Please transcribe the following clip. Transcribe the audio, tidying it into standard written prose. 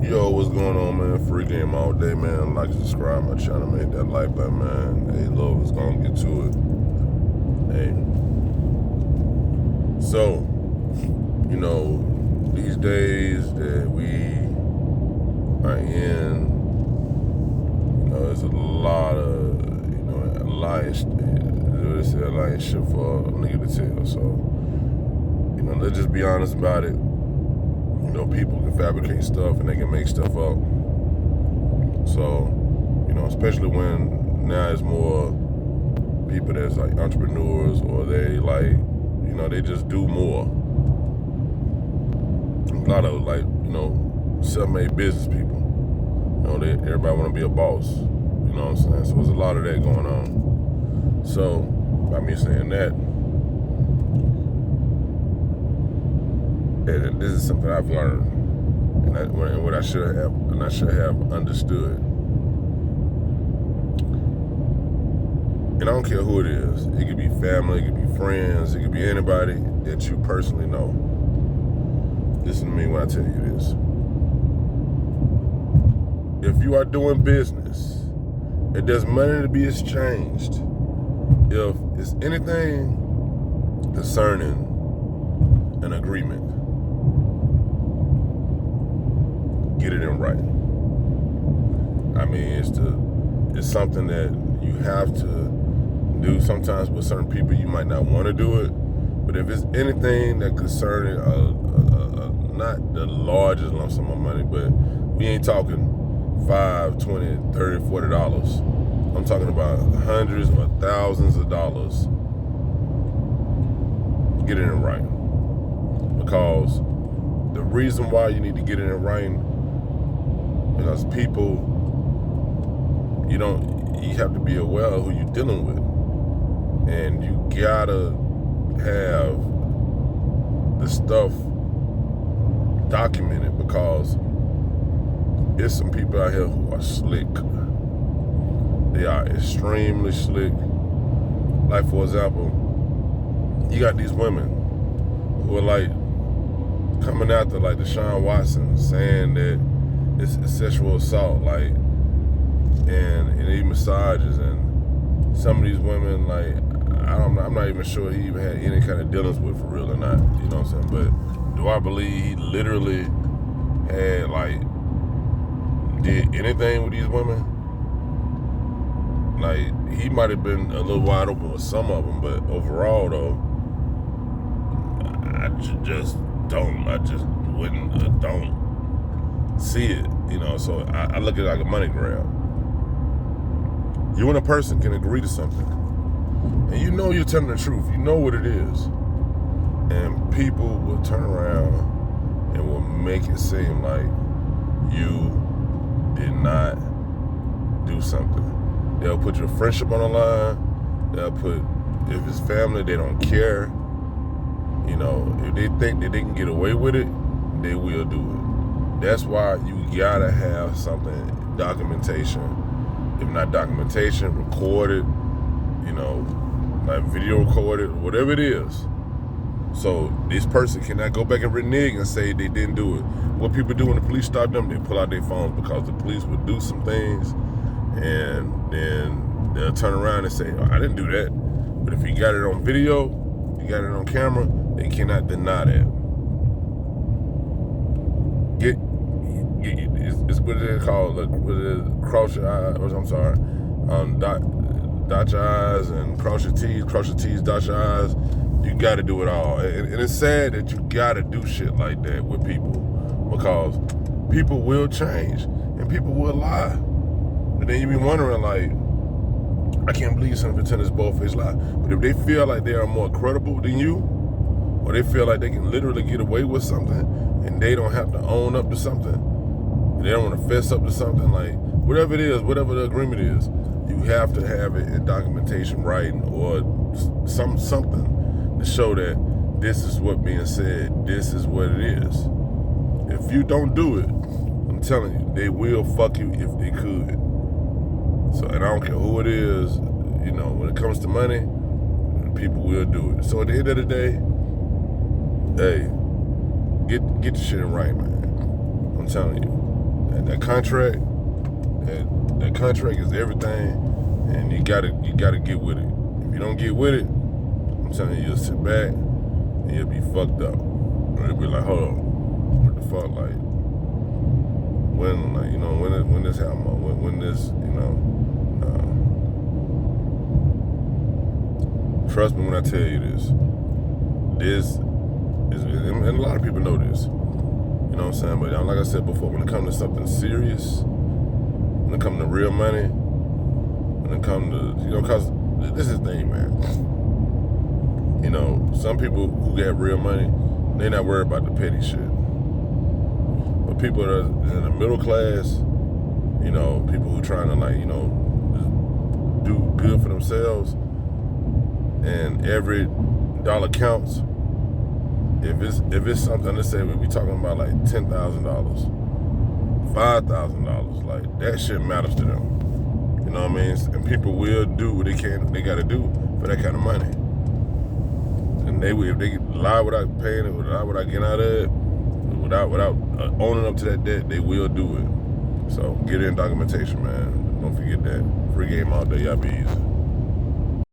Yo, what's going on, man? Free game all day, man. Like, subscribe my channel, make that like button, man. Hey, love is gonna get to it. Hey, so these days that we are in, there's a lot of alliance. They say alliance shit for a nigga to tell. So, let's just be honest about it. People can fabricate stuff and they can make stuff up. So, especially when now it's more people that's like entrepreneurs, or they they just do more. A lot of self-made business people. Everybody want to be a boss. You know what I'm saying? So there's a lot of that going on. So by me saying that, and this is something I've learned, and what I should have understood. And I don't care who it is. It could be family, it could be friends, it could be anybody that you personally know. Listen to me when I tell you this. If you are doing business, if there's money to be exchanged, if it's anything concerning an agreement, get it in writing. I mean, it's something that you have to do. Sometimes with certain people you might not want to do it, but if it's anything that concerning not the largest lump sum of money, but we ain't talking $5, $20, $30, $40. I'm talking about hundreds or thousands of dollars. Get it in writing, because the reason why you need to get it in writing, because people, you have to be aware of who you're dealing with. And you gotta have the stuff documented, because there's some people out here who are slick. They are extremely slick. Like, for example, you got these women who are like coming after like Deshaun Watson, saying that it's a sexual assault, like, and he massages, and some of these women, like, I'm not even sure he even had any kind of dealings with for real or not, you know what I'm saying? But do I believe he literally had, did anything with these women? Like, he might have been a little wide open with some of them, but overall, though, I don't see it, so I look at it like a money grab. You and a person can agree to something, and you're telling the truth, you know what it is, and people will turn around and will make it seem like you did not do something. They'll put your friendship on the line. They'll put, if it's family, they don't care. If they think that they can get away with it, they will do it. That's why you gotta have something, documentation. If not documentation, record it, like video record it, whatever it is. So this person cannot go back and renege and say they didn't do it. What people do when the police stop them, they pull out their phones, because the police would do some things, and then they'll turn around and say, I didn't do that. But if you got it on video, you got it on camera, they cannot deny that. It's what it is called, cross your eyes, dot your I's and cross your T's, dot your I's. You gotta do it all. And it's sad that you gotta do shit like that with people, because people will change and people will lie. And then you be wondering, like, I can't believe some pretenders both-faced lie. But if they feel like they are more credible than you, or they feel like they can literally get away with something and they don't have to own up to something, and they don't want to fess up to something, like, whatever it is, whatever the agreement is, you have to have it in documentation, writing, or something to show that this is what being said, this is what it is. If you don't do it, I'm telling you, they will fuck you if they could. So, and I don't care who it is, when it comes to money, people will do it. So at the end of the day, hey, get your shit right, man. I'm telling you. And that contract is everything, and you gotta get with it. If you don't get with it, I'm telling you, you'll sit back and you'll be fucked up. Or you'll be like, hold on, what the fuck, like, when this happen, when this, trust me when I tell you this is, and a lot of people know this, you know what I'm saying, but like I said before, when it comes to something serious, when it comes to real money, when it comes to, cause this is the thing, man. Some people who get real money, they're not worried about the petty shit. But people that are in the middle class, people who trying to do good for themselves, and every dollar counts. If it's something, let's say we talking about like $10,000, $5,000, like that shit matters to them. You know what I mean? And people will do what they gotta do for that kind of money. And if they lie without paying it, lie without getting out of it, without owning up to that debt, they will do it. So get in documentation, man. Don't forget that. Free game all day, y'all be easy.